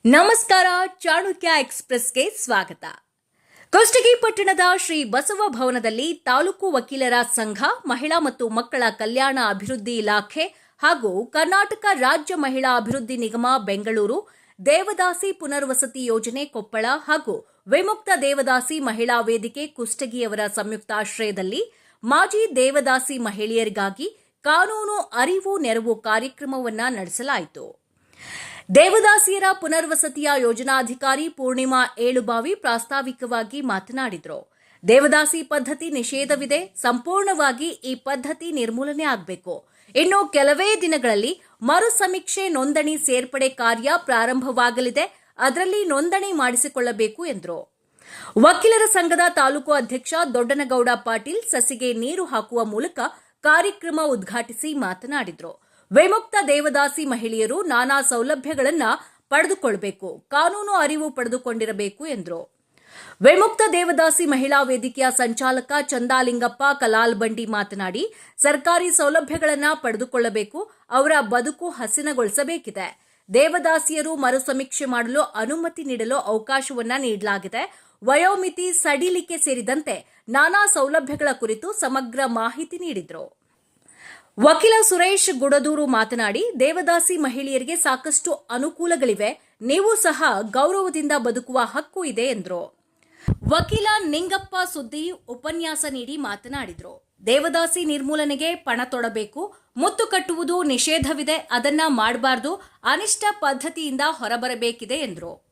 ನಮಸ್ಕಾರ. ಚಾಣಕ್ಯ ಎಕ್ಸ್‌ಪ್ರೆಸ್‌ಗೆ ಸ್ವಾಗತ. ಕುಷ್ಟಗಿ ಪಟ್ಟಣದ ಶ್ರೀ ಬಸವ ಭವನದಲ್ಲಿ ತಾಲೂಕು ವಕೀಲರ ಸಂಘ, ಮಹಿಳಾ ಮತ್ತು ಮಕ್ಕಳ ಕಲ್ಯಾಣ ಅಭಿವೃದ್ಧಿ ಇಲಾಖೆ ಹಾಗೂ ಕರ್ನಾಟಕ ರಾಜ್ಯ ಮಹಿಳಾ ಅಭಿವೃದ್ಧಿ ನಿಗಮ ಬೆಂಗಳೂರು, ದೇವದಾಸಿ ಪುನರ್ವಸತಿ ಯೋಜನೆ ಕೊಪ್ಪಳ ಹಾಗೂ ವಿಮುಕ್ತ ದೇವದಾಸಿ ಮಹಿಳಾ ವೇದಿಕೆ ಕುಷ್ಟಗಿಯವರ ಸಂಯುಕ್ತಾಶ್ರಯದಲ್ಲಿ ಮಾಜಿ ದೇವದಾಸಿ ಮಹಿಳೆಯರಿಗಾಗಿ ಕಾನೂನು ಅರಿವು ನೆರವು ಕಾರ್ಯಕ್ರಮವನ್ನು ನಡೆಸಲಾಯಿತು. ದೇವದಾಸಿಯರ ಪುನರ್ವಸತಿಯ ಯೋಜನಾಧಿಕಾರಿ ಪೂರ್ಣಿಮಾ ಏಳುಬಾವಿ ಪ್ರಾಸ್ತಾವಿಕವಾಗಿ ಮಾತನಾಡಿದರು. ದೇವದಾಸಿ ಪದ್ಧತಿ ನಿಷೇಧವಿದೆ, ಸಂಪೂರ್ಣವಾಗಿ ಈ ಪದ್ಧತಿ ನಿರ್ಮೂಲನೆ ಆಗಬೇಕು. ಇನ್ನು ಕೆಲವೇ ದಿನಗಳಲ್ಲಿ ಮರು ಸಮೀಕ್ಷೆ ನೋಂದಣಿ ಸೇರ್ಪಡೆ ಕಾರ್ಯ ಪ್ರಾರಂಭವಾಗಲಿದೆ, ಅದರಲ್ಲಿ ನೋಂದಣಿ ಮಾಡಿಸಿಕೊಳ್ಳಬೇಕು ಎಂದರು. ವಕೀಲರ ಸಂಘದ ತಾಲೂಕು ಅಧ್ಯಕ್ಷ ದೊಡ್ಡನಗೌಡ ಪಾಟೀಲ್ ಸಸಿಗೆ ನೀರು ಹಾಕುವ ಮೂಲಕ ಕಾರ್ಯಕ್ರಮ ಉದ್ಘಾಟಿಸಿ ಮಾತನಾಡಿದರು. ವಿಮುಕ್ತ ದೇವದಾಸಿ ಮಹಿಳೆಯರು ನಾನಾ ಸೌಲಭ್ಯಗಳನ್ನು ಪಡೆದುಕೊಳ್ಳಬೇಕು, ಕಾನೂನು ಅರಿವು ಪಡೆದುಕೊಂಡಿರಬೇಕು ಎಂದರು. ವಿಮುಕ್ತ ದೇವದಾಸಿ ಮಹಿಳಾ ವೇದಿಕೆಯ ಸಂಚಾಲಕ ಚಂದಾಲಿಂಗಪ್ಪ ಕಲಾಲ್ಬಂಡಿ ಮಾತನಾಡಿ, ಸರ್ಕಾರಿ ಸೌಲಭ್ಯಗಳನ್ನು ಪಡೆದುಕೊಳ್ಳಬೇಕು, ಅವರ ಬದುಕು ಹಸನಗೊಳಿಸಬೇಕಿದೆ. ದೇವದಾಸಿಯರು ಮರು ಸಮೀಕ್ಷೆ ಮಾಡಲು ಅನುಮತಿ ನೀಡಲು ಅವಕಾಶವನ್ನ ನೀಡಲಾಗಿದೆ. ವಯೋಮಿತಿ ಸಡಿಲಿಕೆ ಸೇರಿದಂತೆ ನಾನಾ ಸೌಲಭ್ಯಗಳ ಕುರಿತು ಸಮಗ್ರ ಮಾಹಿತಿ ನೀಡಿದರು. ವಕೀಲ ಸುರೇಶ್ ಗುಡದೂರು ಮಾತನಾಡಿ, ದೇವದಾಸಿ ಮಹಿಳೆಯರಿಗೆ ಸಾಕಷ್ಟು ಅನುಕೂಲಗಳಿವೆ, ನೀವು ಸಹ ಗೌರವದಿಂದ ಬದುಕುವ ಹಕ್ಕು ಇದೆ ಎಂದರು. ವಕೀಲ ನಿಂಗಪ್ಪ ಸುದ್ದಿ ಉಪನ್ಯಾಸ ನೀಡಿ ಮಾತನಾಡಿದರು. ದೇವದಾಸಿ ನಿರ್ಮೂಲನೆಗೆ ಪಣ ತೊಡಬೇಕು, ಮುತ್ತು ಕಟ್ಟುವುದು ನಿಷೇಧವಿದೆ, ಅದನ್ನ ಮಾಡಬಾರದು, ಅನಿಷ್ಟ ಪದ್ಧತಿಯಿಂದ ಹೊರಬರಬೇಕಿದೆ ಎಂದರು.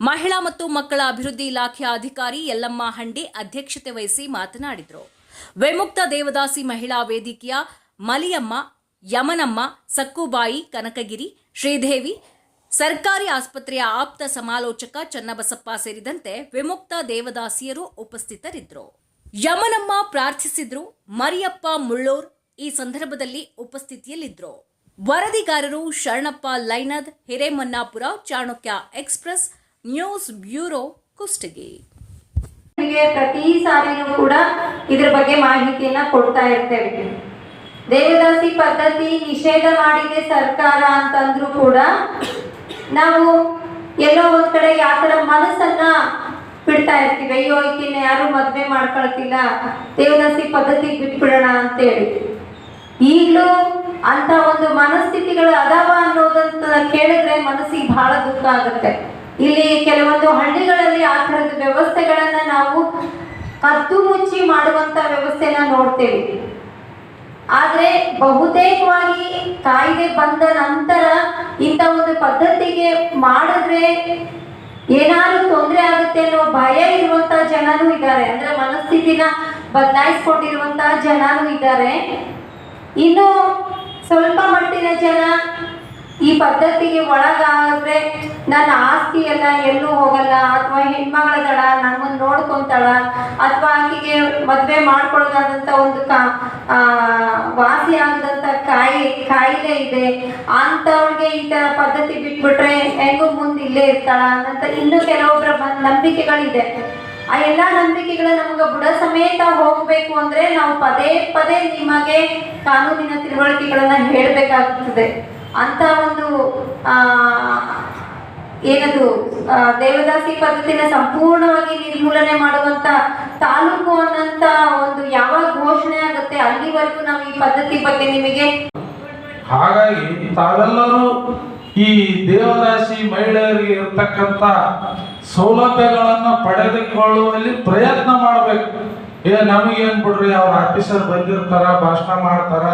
ಮಹಿಳಾ ಮತ್ತು ಮಕ್ಕಳ ಅಭಿವೃದ್ಧಿ ಇಲಾಖೆಯ ಅಧಿಕಾರಿ ಯಲ್ಲಮ್ಮ ಹಂಡಿ ಅಧ್ಯಕ್ಷತೆ ವಹಿಸಿ ಮಾತನಾಡಿದರು. ವಿಮುಕ್ತ ದೇವದಾಸಿ ಮಹಿಳಾ ವೇದಿಕೆಯ ಮಲಿಯಮ್ಮ, ಯಮನಮ್ಮ, ಸಕ್ಕುಬಾಯಿ, ಕನಕಗಿರಿ, ಶ್ರೀದೇವಿ, ಸರ್ಕಾರಿ ಆಸ್ಪತ್ರೆಯ ಆಪ್ತ ಸಮಾಲೋಚಕ ಚನ್ನಬಸಪ್ಪ ಸೇರಿದಂತೆ ವಿಮುಕ್ತ ದೇವದಾಸಿಯರು ಉಪಸ್ಥಿತರಿದ್ದರು. ಯಮನಮ್ಮ ಪ್ರಾರ್ಥಿಸಿದ್ರು. ಮರಿಯಪ್ಪ ಮುಳ್ಳೂರ್ ಈ ಸಂದರ್ಭದಲ್ಲಿ ಉಪಸ್ಥಿತಿಯಲ್ಲಿದ್ದರು. ವರದಿಗಾರರು Sharanappa Lainad, Hiremannapura, Chanakya express news bureau, Kushtagi. ಪ್ರತಿ ಸಾರಿನೂ ಕೂಡ ಇದ್ರ ಬಗ್ಗೆ ಮಾಹಿತಿಯನ್ನ ಕೊಡ್ತಾ ಇರ್ತೇವೆ. ದೇವದಾಸಿ ಪದ್ಧತಿ ನಿಷೇಧ ಮಾಡಿದೆ ಸರ್ಕಾರ ಅಂತಂದ್ರೂ ಕೂಡ ನಾವು ಎಲ್ಲೋ ಒಂದ್ ಕಡೆ ಯಾತರ ಮನಸ್ಸನ್ನ ಬಿಡ್ತಾ ಇರ್ತೀವಿ, ಅಯ್ಯೋ ಈಕಿನ ಯಾರು ಮದ್ವೆ ಮಾಡ್ಕೊಳ್ತಿಲ್ಲ, ದೇವದಾಸಿ ಪದ್ಧತಿ ಬಿಟ್ಬಿಡೋಣ ಅಂತೇಳಿ. ಈಗಲೂ ಅಂತ ಒಂದು ಮನಸ್ಥಿತಿಗಳು ಅದಾವ ಅನ್ನೋದಂತ ಕೇಳಿದ್ರೆ ಮನಸ್ಸಿಗೆ ಬಹಳ ದುಃಖ ಆಗುತ್ತೆ. ಇಲ್ಲಿ ಕೆಲವೊಂದು ಹಳ್ಳಿಗಳಲ್ಲಿ ಆ ಥರದ ವ್ಯವಸ್ಥೆಗಳನ್ನ ನಾವು ಕದ್ದು ಮುಚ್ಚಿ ಮಾಡುವಂತ ವ್ಯವಸ್ಥೆನ ನೋಡ್ತೇವೆ. ಆದ್ರೆ ಬಹುತೇಕವಾಗಿ ಕಾಯ್ದೆ ಬಂದ ನಂತರ ಇಂಥ ಒಂದು ಪದ್ಧತಿಗೆ ಮಾಡಿದ್ರೆ ಏನಾದ್ರು ತೊಂದರೆ ಆಗುತ್ತೆ ಅನ್ನೋ ಭಯ ಇರುವಂತ ಜನನೂ ಇದ್ದಾರೆ. ಅಂದ್ರೆ ಮನಸ್ಥಿತಿನ ಬದಲಾಯಿಸ್ಕೊಂಡಿರುವಂತಹ ಜನನೂ ಇದ್ದಾರೆ. ಇನ್ನು ಸ್ವಲ್ಪ ಮಟ್ಟಿನ ಜನ ಈ ಪದ್ಧತಿಗೆ ಒಳಗಾದ್ರೆ ನನ್ನ ಆಸ್ತಿ ಎಲ್ಲ ಎಲ್ಲೂ ಹೋಗಲ್ಲ, ಅಥವಾ ಹೆಣ್ಮಗಳ ದಡ ನಮ್ಮನ್ನು ನೋಡ್ಕೊಂತಾಳ, ಅಥವಾ ಆಕೆಗೆ ಮದ್ವೆ ಮಾಡ್ಕೊಳ್ಳೋದಾದಂತ ಒಂದು ವಾಸಿ ಆಗದಂತ ಕಾಯಿಲೆ ಇದೆ ಅಂತವ್ರಿಗೆ ಈ ತರ ಪದ್ಧತಿ ಬಿಟ್ಬಿಟ್ರೆ ಹೆಂಗೂ ಮುಂದೆ ಇಲ್ಲೇ ಇರ್ತಾಳ ಅಂತ ಇನ್ನು ಕೆಲವೊಬ್ಬರ ನಂಬಿಕೆಗಳಿದೆ. ಆ ಎಲ್ಲಾ ನಂಬಿಕೆಗಳ ನಮ್ಗೆ ಬುಡ ಸಮೇತ ಹೋಗ್ಬೇಕು ಅಂದ್ರೆ ನಾವು ಪದೇ ಪದೇ ನಿಮಗೆ ಕಾನೂನಿನ ತಿಳುವಳಿಕೆಗಳನ್ನ ಹೇಳ್ಬೇಕಾಗ್ತದೆ. ಅಂತ ಒಂದು ಏನದು ದೇವದಾಸಿ ಪದ್ಧತಿನ ಸಂಪೂರ್ಣವಾಗಿ ನಿರ್ಮೂಲನೆ ಮಾಡುವಂತ ತಾಲೂಕು ಅನ್ನಂತ ಒಂದು ಯಾವಾಗ ಘೋಷಣೆ ಆಗುತ್ತೆ ಅಲ್ಲಿವರೆಗೂ ನಾವು ಈ ಪದ್ಧತಿ ಬಗ್ಗೆ ನಿಮಗೆ. ಹಾಗಾಗಿ ತಾವೆಲ್ಲರೂ ಈ ದೇವದಾಸಿ ಮಹಿಳೆಯರಿಗೆ ಇರ್ತಕ್ಕಂಥ ಸೌಲಭ್ಯಗಳನ್ನ ಪಡೆದುಕೊಳ್ಳುವಲ್ಲಿ ಪ್ರಯತ್ನ ಮಾಡಬೇಕು. ನಮಗೇನ್ ಬಿಡ್ರಿ, ಅವ್ರ ಆಫೀಸರ್ ಬಂದಿರ್ತಾರ, ಭಾಷಣ ಮಾಡ್ತಾರ,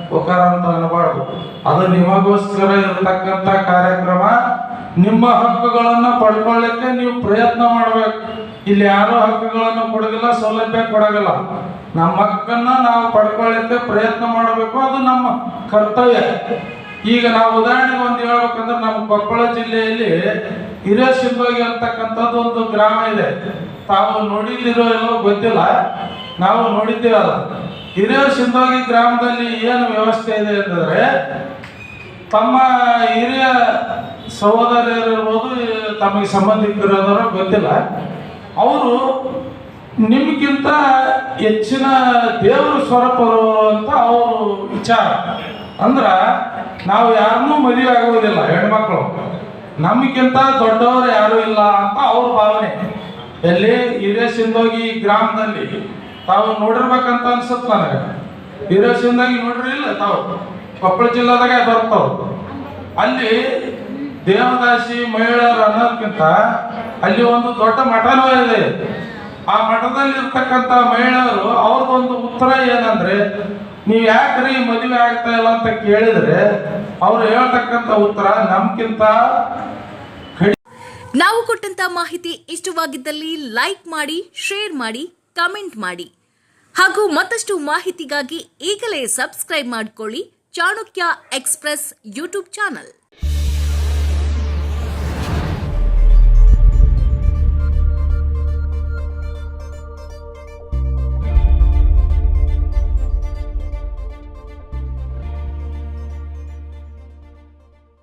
ಹೋಕಾರ ಅಂತ ಅನ್ಬಾರ್ದು. ಅದು ನಿಮಗೋಸ್ಕರ ಇರತಕ್ಕಂತ ಕಾರ್ಯಕ್ರಮ. ನಿಮ್ಮ ಹಕ್ಕುಗಳನ್ನ ಪಡ್ಕೊಳ್ಳಿಕ್ಕೆ ನೀವು ಪ್ರಯತ್ನ ಮಾಡ್ಬೇಕು. ಇಲ್ಲಿ ಯಾರು ಹಕ್ಕುಗಳನ್ನು ಕೊಡಗಿಲ್ಲ, ಸೌಲಭ್ಯ ಕೊಡಗಲ್ಲ. ನಮ್ಮ ಹಕ್ಕನ್ನ ನಾವು ಪಡ್ಕೊಳ್ಳಿಕ್ಕೆ ಪ್ರಯತ್ನ ಮಾಡಬೇಕು, ಅದು ನಮ್ಮ ಕರ್ತವ್ಯ. ಈಗ ನಾವು ಉದಾಹರಣೆಗೆ ಒಂದು ಹೇಳ್ಬೇಕಂದ್ರೆ ನಮ್ಮ ಕೊಪ್ಪಳ ಜಿಲ್ಲೆಯಲ್ಲಿ ಹಿರೇಸಿಂದೋಗಿ ಅಂತಕ್ಕಂಥದ್ದು ಒಂದು ಗ್ರಾಮ ಇದೆ. ತಾವು ನೋಡಿದಿರೋ ಎಲ್ಲೋ ಗೊತ್ತಿಲ್ಲ, ನಾವು ನೋಡಿದ್ದೇವೆ. ಅಲ್ಲ, ಹಿರೇಸಿಂದೋಗಿ ಗ್ರಾಮದಲ್ಲಿ ಏನು ವ್ಯವಸ್ಥೆ ಇದೆ ಅಂತಂದ್ರೆ, ತಮ್ಮ ಹಿರಿಯ ಸಹೋದರರಿರ್ಬೋದು, ತಮಗೆ ಸಂಬಂಧಿಕರಿರೋದರೋ ಗೊತ್ತಿಲ್ಲ, ಅವರು ನಿಮ್ಗಿಂತ ಹೆಚ್ಚಿನ ದೇವರು ಸ್ವರೂಪರು ಅಂತ ಅವರು ವಿಚಾರ. ಅಂದ್ರ ನಾವು ಯಾರನ್ನೂ ಮದುವೆ ಆಗೋದಿಲ್ಲ, ಹೆಣ್ಮಕ್ಳು ನಮಗಿಂತ ದೊಡ್ಡವರು ಯಾರು ಇಲ್ಲ ಅಂತ ಅವ್ರ ಭಾವನೆ. ಎಲ್ಲಿ ಹಿರೇಸಿಂದೋಗಿ ಗ್ರಾಮದಲ್ಲಿ ತಾವು ನೋಡಿರ್ಬೇಕಂತ ಅನ್ಸುತ್ತೆ ನನಗೆ. ಹಿರೇಸಿಂದೋಗಿ ನೋಡಿರಿಲ್ಲ ತಾವು, ಕೊಪ್ಪಳ ಜಿಲ್ಲಾದಾಗ ಬರ್ತಾವ. ಅಲ್ಲಿ ದೇವದಾಸಿ ಮಹಿಳೆಯರು ಅನ್ನೋದಕ್ಕಿಂತ ಅಲ್ಲಿ ಒಂದು ದೊಡ್ಡ ಮಠನೂ ಇದೆ. ಆ ಮಠದಲ್ಲಿ ಇರ್ತಕ್ಕಂಥ ಮಹಿಳೆಯರು ಅವ್ರದ್ದೊಂದು ಉತ್ತರ ಏನಂದ್ರೆ, ನೀವು ಯಾಕ್ರಿ ಮದುವೆ ಆಗ್ತಾ ಇಲ್ಲ ಅಂತ ಕೇಳಿದ್ರೆ ಅವ್ರು ಹೇಳ್ತಕ್ಕಂಥ ಉತ್ತರ ನಮ್ಗಿಂತ. ನಾವು ಕೊಟ್ಟಂತ ಮಾಹಿತಿ ಇಷ್ಟವಾಗಿದ್ದಲ್ಲಿ ಲೈಕ್ ಮಾಡಿ, ಶೇರ್ ಮಾಡಿ, ಕಮೆಂಟ್ ಮಾಡಿ ಹಾಗೂ ಮತ್ತಷ್ಟು ಮಾಹಿತಿಗಾಗಿ ಈಗಲೇ ಸಬ್ಸ್ಕ್ರೈಬ್ ಮಾಡಿಕೊಳ್ಳಿ ಚಾಣಕ್ಯ ಎಕ್ಸ್‌ಪ್ರೆಸ್ ಯೂಟ್ಯೂಬ್ ಚಾನಲ್.